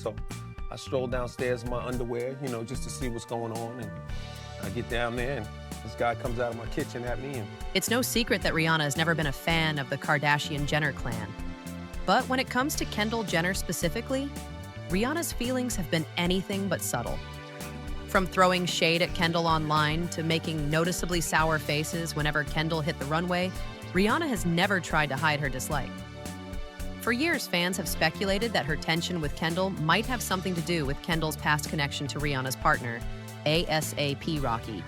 So I stroll downstairs in my underwear, just to see what's going on. And I get down there, and this guy comes out of my kitchen at me. And It's no secret that Rihanna has never been a fan of the Kardashian-Jenner clan. But when it comes to Kendall Jenner specifically, Rihanna's feelings have been anything but subtle. From throwing shade at Kendall online to making noticeably sour faces whenever Kendall hit the runway, Rihanna has never tried to hide her dislike. For years, fans have speculated that her tension with Kendall might have something to do with Kendall's past connection to Rihanna's partner, A$AP Rocky.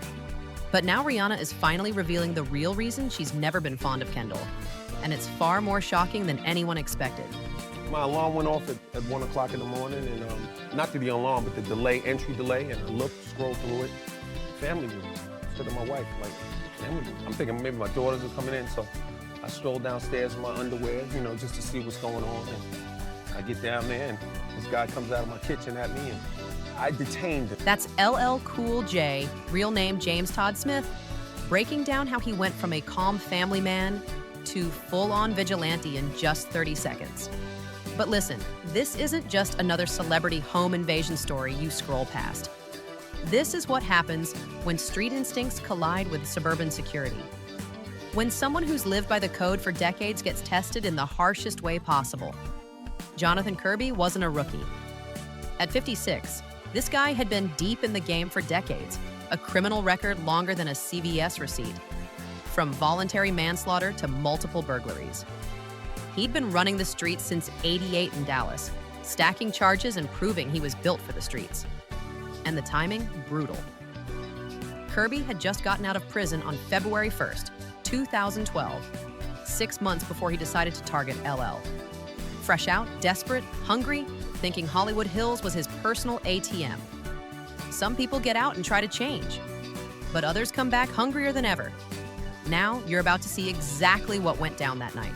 But now Rihanna is finally revealing the real reason she's never been fond of Kendall. And it's far more shocking than anyone expected. my alarm went off at 1 o'clock in the morning, and not the alarm, but the entry delay, and I looked, scrolled through it. Family room. Instead of my wife, like, family room. I'm thinking maybe my daughters are coming in, so I stroll downstairs in my underwear, just to see what's going on. And I get down there, and this guy comes out of my kitchen at me, and I detained him. That's LL Cool J, real name James Todd Smith, breaking down how he went from a calm family man to full-on vigilante in just 30 seconds. But listen, this isn't just another celebrity home invasion story you scroll past. This is what happens when street instincts collide with suburban security. When someone who's lived by the code for decades gets tested in the harshest way possible. Jonathan Kirby wasn't a rookie. At 56, this guy had been deep in the game for decades, a criminal record longer than a CVS receipt, from voluntary manslaughter to multiple burglaries. He'd been running the streets since '88 in Dallas, stacking charges and proving he was built for the streets. And the timing, brutal. Kirby had just gotten out of prison on February 1st, 2012, 6 months before he decided to target LL. Fresh out, desperate, hungry, thinking Hollywood Hills was his personal ATM. Some people get out and try to change, but others come back hungrier than ever. Now you're about to see exactly what went down that night.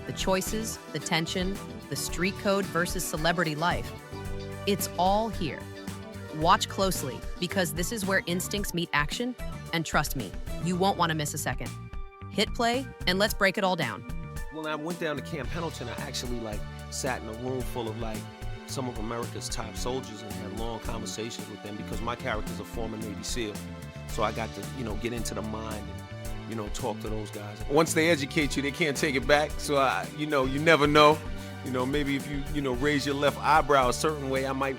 The choices, the tension, the street code versus celebrity life. It's all here. Watch closely, because this is where instincts meet action, and trust me, you won't want to miss a second. Hit play, and let's break it all down. When I went down to Camp Pendleton, I actually sat in a room full of some of America's top soldiers and had long conversations with them, because my character's a former Navy SEAL. So I got to, get into the mind and, talk to those guys. Once they educate you, they can't take it back. So you never know. Maybe if you, raise your left eyebrow a certain way, I might,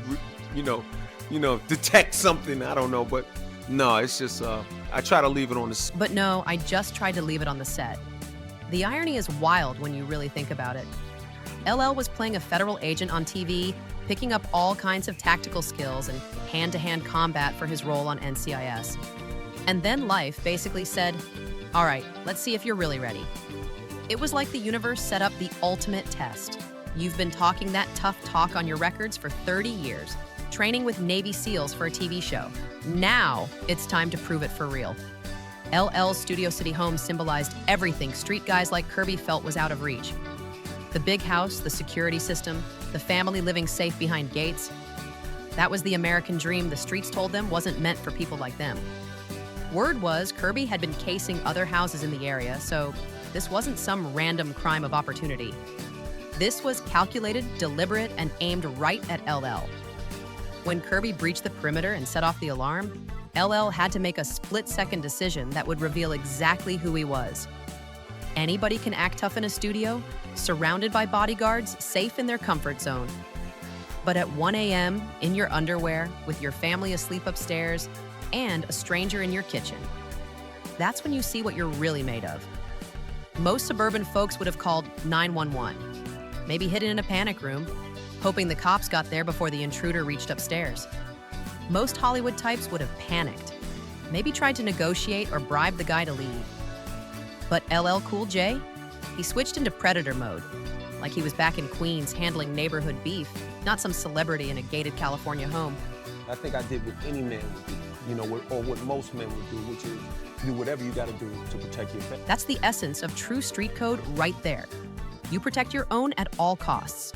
detect something. I don't know, but no, it's just, I try to leave it on the... But no, I just tried to leave it on the set. The irony is wild when you really think about it. LL was playing a federal agent on TV, picking up all kinds of tactical skills and hand-to-hand combat for his role on NCIS. And then life basically said, all right, let's see if you're really ready. It was like the universe set up the ultimate test. You've been talking that tough talk on your records for 30 years, training with Navy SEALs for a TV show. Now it's time to prove it for real. LL's Studio City home symbolized everything street guys like Kirby felt was out of reach. The big house, the security system, the family living safe behind gates. That was the American dream the streets told them wasn't meant for people like them. Word was Kirby had been casing other houses in the area, so this wasn't some random crime of opportunity. This was calculated, deliberate, and aimed right at LL. When Kirby breached the perimeter and set off the alarm, LL had to make a split-second decision that would reveal exactly who he was. Anybody can act tough in a studio, surrounded by bodyguards, safe in their comfort zone. But at 1 a.m., in your underwear, with your family asleep upstairs, and a stranger in your kitchen, that's when you see what you're really made of. Most suburban folks would have called 911, maybe hidden in a panic room, hoping the cops got there before the intruder reached upstairs. Most Hollywood types would have panicked, maybe tried to negotiate or bribe the guy to leave. But LL Cool J, he switched into predator mode, like he was back in Queens handling neighborhood beef, not some celebrity in a gated California home. I think I did what any man would do, or what most men would do, which is do whatever you got to do to protect your family. That's the essence of true street code right there. You protect your own at all costs.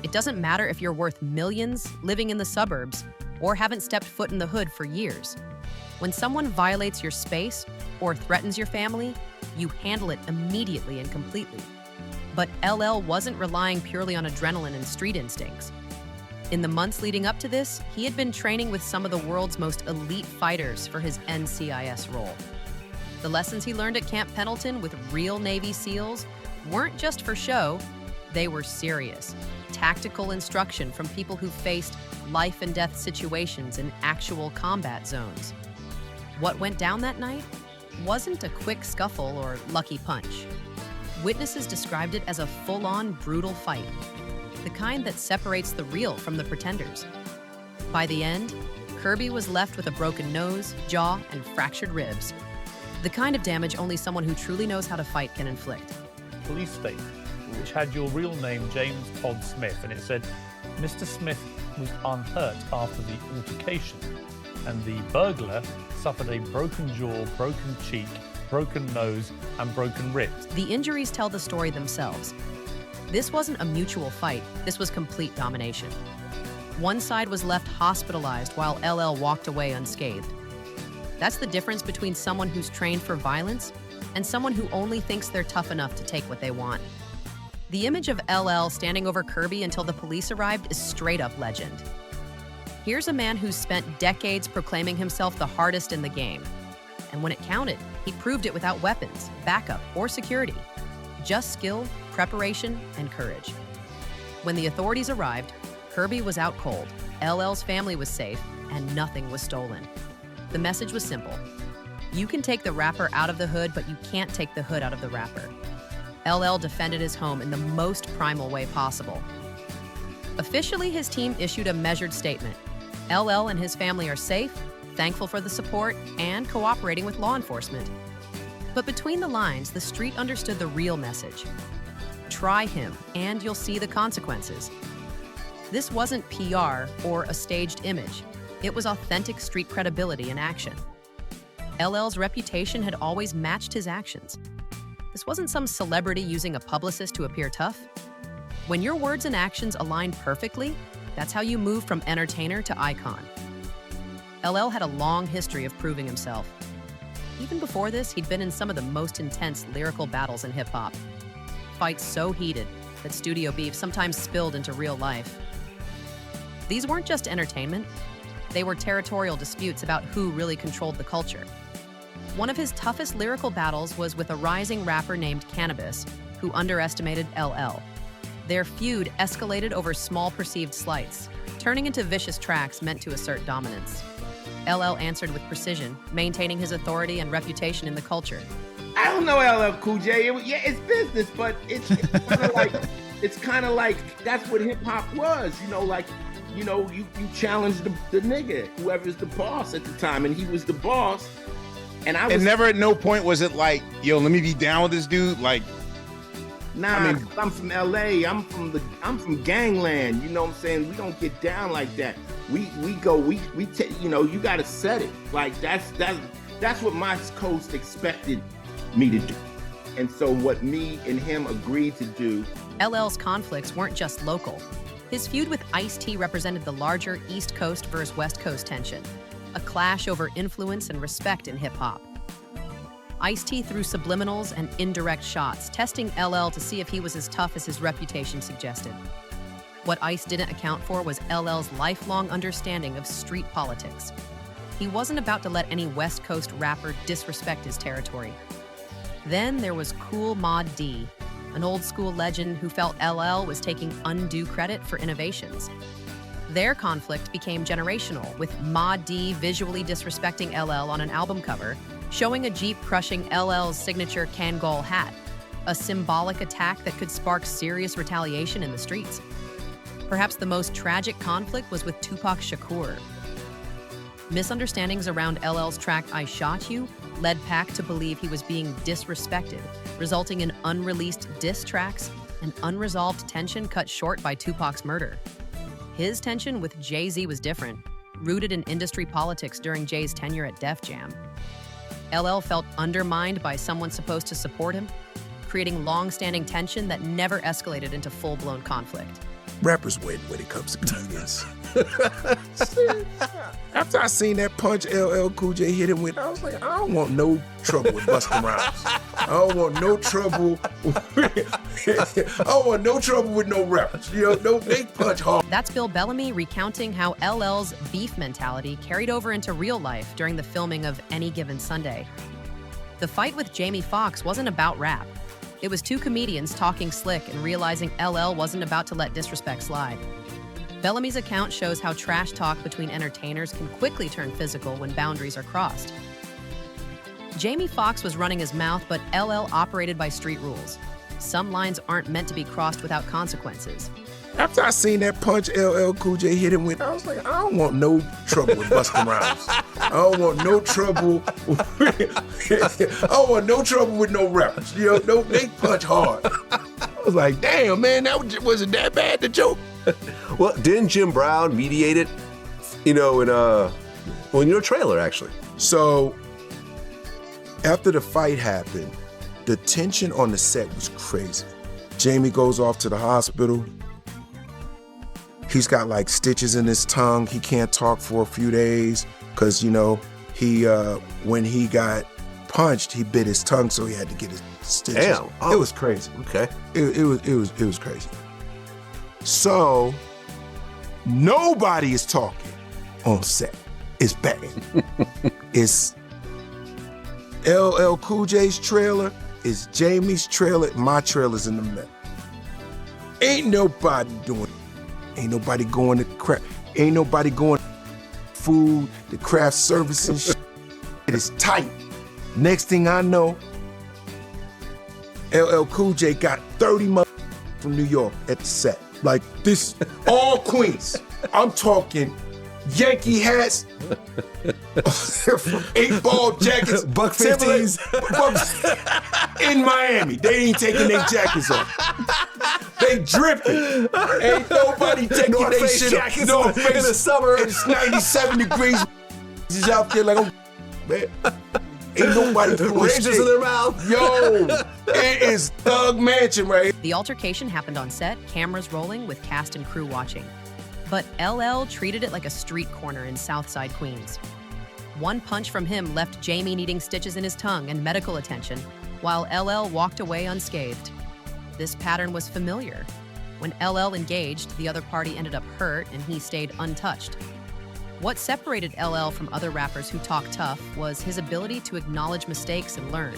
It doesn't matter if you're worth millions living in the suburbs or haven't stepped foot in the hood for years. When someone violates your space or threatens your family, you handle it immediately and completely. But LL wasn't relying purely on adrenaline and street instincts. In the months leading up to this, he had been training with some of the world's most elite fighters for his NCIS role. The lessons he learned at Camp Pendleton with real Navy SEALs weren't just for show, they were serious. Tactical instruction from people who faced life and death situations in actual combat zones. What went down that night wasn't a quick scuffle or lucky punch. Witnesses described it as a full-on brutal fight, the kind that separates the real from the pretenders. By the end, Kirby was left with a broken nose, jaw, and fractured ribs, the kind of damage only someone who truly knows how to fight can inflict. Police statement, which had your real name, James Todd Smith, and it said, Mr. Smith was unhurt after the altercation, and the burglar suffered a broken jaw, broken cheek, broken nose, and broken ribs. The injuries tell the story themselves. This wasn't a mutual fight, this was complete domination. One side was left hospitalized while LL walked away unscathed. That's the difference between someone who's trained for violence and someone who only thinks they're tough enough to take what they want. The image of LL standing over Kirby until the police arrived is straight up legend. Here's a man who's spent decades proclaiming himself the hardest in the game. And when it counted, he proved it without weapons, backup, or security. Just skill, preparation, and courage. When the authorities arrived, Kirby was out cold, LL's family was safe, and nothing was stolen. The message was simple. You can take the rapper out of the hood, but you can't take the hood out of the rapper. LL defended his home in the most primal way possible. Officially, his team issued a measured statement. LL and his family are safe, thankful for the support, and cooperating with law enforcement. But between the lines, the street understood the real message. Try him, and you'll see the consequences. This wasn't PR or a staged image. It was authentic street credibility in action. LL's reputation had always matched his actions. This wasn't some celebrity using a publicist to appear tough. When your words and actions align perfectly, that's how you move from entertainer to icon. LL had a long history of proving himself. Even before this, he'd been in some of the most intense lyrical battles in hip-hop. Fights so heated that studio beef sometimes spilled into real life. These weren't just entertainment. They were territorial disputes about who really controlled the culture. One of his toughest lyrical battles was with a rising rapper named Cannabis, who underestimated LL. Their feud escalated over small perceived slights, turning into vicious tracks meant to assert dominance. LL answered with precision, maintaining his authority and reputation in the culture. I don't know LL Cool J. It's business, but it's kind of like that's what hip hop was. You challenge the nigga, whoever's the boss at the time, and he was the boss. And never at no point was it like, yo, let me be down with this dude. Like, nah, I'm from LA. I'm from gangland. You know what I'm saying? We don't get down like that. We take, you gotta set it. Like that's what my coach expected me to do. And so what me and him agreed to do. LL's conflicts weren't just local. His feud with Ice-T represented the larger East Coast versus West Coast tension, a clash over influence and respect in hip-hop. Ice-T threw subliminals and indirect shots, testing LL to see if he was as tough as his reputation suggested. What Ice didn't account for was LL's lifelong understanding of street politics. He wasn't about to let any West Coast rapper disrespect his territory. Then there was Cool Mod D, an old-school legend who felt LL was taking undue credit for innovations. Their conflict became generational, with Mod D visually disrespecting LL on an album cover, showing a Jeep crushing LL's signature Kangol hat, a symbolic attack that could spark serious retaliation in the streets. Perhaps the most tragic conflict was with Tupac Shakur. Misunderstandings around LL's track I Shot You led Pac to believe he was being disrespected, resulting in unreleased diss tracks and unresolved tension cut short by Tupac's murder. His tension with Jay-Z was different, rooted in industry politics during Jay's tenure at Def Jam. LL felt undermined by someone supposed to support him, creating long-standing tension that never escalated into full-blown conflict. rappers win when it comes to comedians. After I seen that punch LL Cool J hit him with, I was like, I don't want no trouble with Busta Rhymes. I don't want no trouble. I don't want no trouble with no rappers. You know, no, they punch hard. That's Bill Bellamy recounting how LL's beef mentality carried over into real life during the filming of Any Given Sunday. The fight with Jamie Foxx wasn't about rap. It was two comedians talking slick and realizing LL wasn't about to let disrespect slide. Bellamy's account shows how trash talk between entertainers can quickly turn physical when boundaries are crossed. Jamie Foxx was running his mouth, but LL operated by street rules. Some lines aren't meant to be crossed without consequences. After I seen that punch LL Cool J hit him with, I was like, I don't want no trouble with Busta Rhymes. I don't want no trouble. I don't want no trouble with no rappers. You know, no, they punch hard. I was like, damn, man, that wasn't that bad, the joke. Well, didn't Jim Brown mediate it, you know, in your trailer, actually? So, after the fight happened, the tension on the set was crazy. Jamie goes off to the hospital. He's got like stitches in his tongue. He can't talk for a few days because, you know, when he got punched, he bit his tongue, so he had to get his stitches. Damn. Oh. It was crazy. Okay. It was crazy. So nobody is talking on set. It's bad. It's LL Cool J's trailer, it's Jamie's trailer, my trailer's in the middle. Ain't nobody doing it. Ain't nobody going to craft. Ain't nobody going to food, the craft service and shit. It is tight. Next thing I know, LL Cool J got 30 from New York at the set. Like this, all Queens. I'm talking Yankee hats, 8-ball jackets, Buck 50s in Miami. They ain't taking their jackets off. They dripping. Ain't nobody taking North their Face shit jackets off. in the summer. It's 97 degrees. He's out there like, oh, man. Ain't nobody doing Rangers shit. in their mouth. Yo, it is Thug Mansion right here. The altercation happened on set, cameras rolling with cast and crew watching. But LL treated it like a street corner in Southside Queens. One punch from him left Jamie needing stitches in his tongue and medical attention, while LL walked away unscathed. This pattern was familiar. When LL engaged, the other party ended up hurt and he stayed untouched. What separated LL from other rappers who talk tough was his ability to acknowledge mistakes and learn.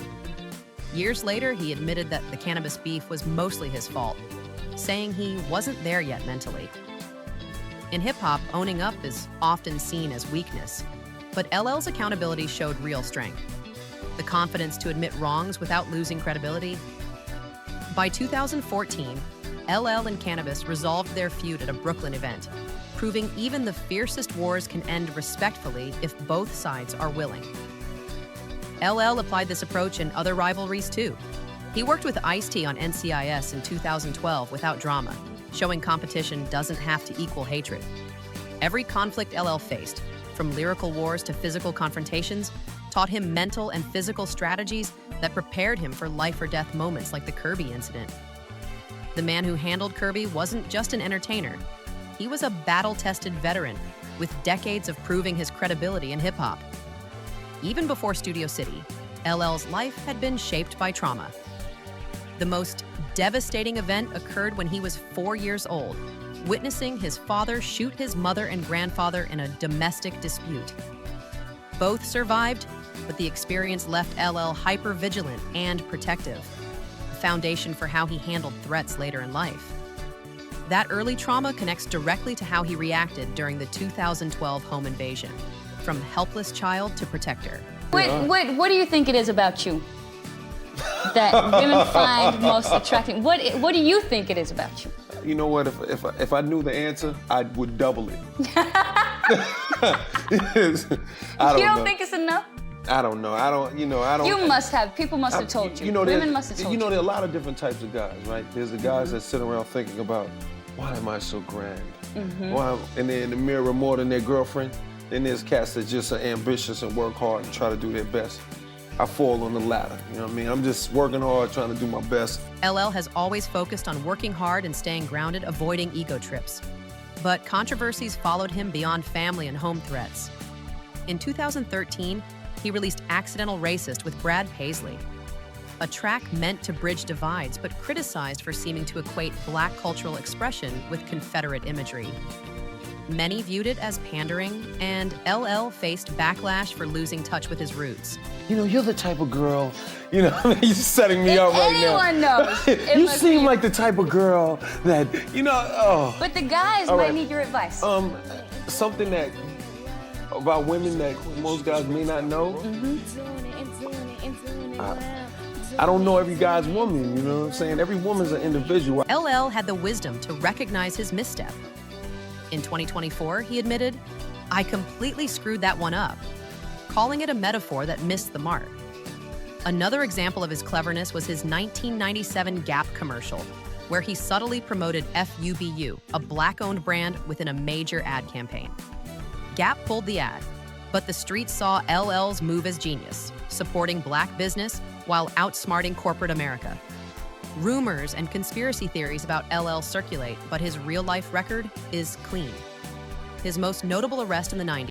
Years later, he admitted that the cannabis beef was mostly his fault, saying he wasn't there yet mentally. In hip-hop, owning up is often seen as weakness, but LL's accountability showed real strength. The confidence to admit wrongs without losing credibility. By 2014, LL and cannabis resolved their feud at a Brooklyn event, proving even the fiercest wars can end respectfully if both sides are willing. LL applied this approach in other rivalries too. He worked with Ice-T on NCIS in 2012 without drama, showing competition doesn't have to equal hatred. Every conflict LL faced, from lyrical wars to physical confrontations, taught him mental and physical strategies that prepared him for life or death moments like the Kirby incident. The man who handled Kirby wasn't just an entertainer. He was a battle-tested veteran with decades of proving his credibility in hip-hop. Even before Studio City, LL's life had been shaped by trauma. The most devastating event occurred when he was 4 years old, witnessing his father shoot his mother and grandfather in a domestic dispute. Both survived, but the experience left LL hyper-vigilant and protective, a foundation for how he handled threats later in life. That early trauma connects directly to how he reacted during the 2012 home invasion, from helpless child to protector. What do you think it is about you that women find most attractive? What do you think it is about you? You know what? If I knew the answer, I would double it. I don't You don't know. think it's enough? I don't know. I don't. You must have. People must have told you. Women must have told you. You know, there are a lot of different types of guys, right? There's the guys that sit around thinking about, why am I so grand? Why? And they're in the mirror more than their girlfriend. Then there's cats that just are ambitious and work hard and try to do their best. I fall on the ladder. You know what I mean? I'm just working hard, trying to do my best. LL has always focused on working hard and staying grounded, avoiding ego trips. But controversies followed him beyond family and home threats. In 2013, he released Accidental Racist with Brad Paisley, a track meant to bridge divides but criticized for seeming to equate Black cultural expression with Confederate imagery. Many viewed it as pandering, and LL faced backlash for losing touch with his roots. You know, you're the type of girl, you know, you're setting me up right now. Anyone knows. You seem like the type of girl that, you know, oh. But the guys All might right. need your advice. Something that, about women that most guys may not know. I don't know every guy's woman, you know what I'm saying? Every woman's an individual. LL had the wisdom to recognize his misstep. In 2024, he admitted, "I completely screwed that one up," calling it a metaphor that missed the mark. Another example of his cleverness was his 1997 Gap commercial, where he subtly promoted FUBU, a Black-owned brand within a major ad campaign. Gap pulled the ad, but the streets saw LL's move as genius, supporting Black business while outsmarting corporate America. Rumors and conspiracy theories about LL circulate, but his real-life record is clean. His most notable arrest in the 90s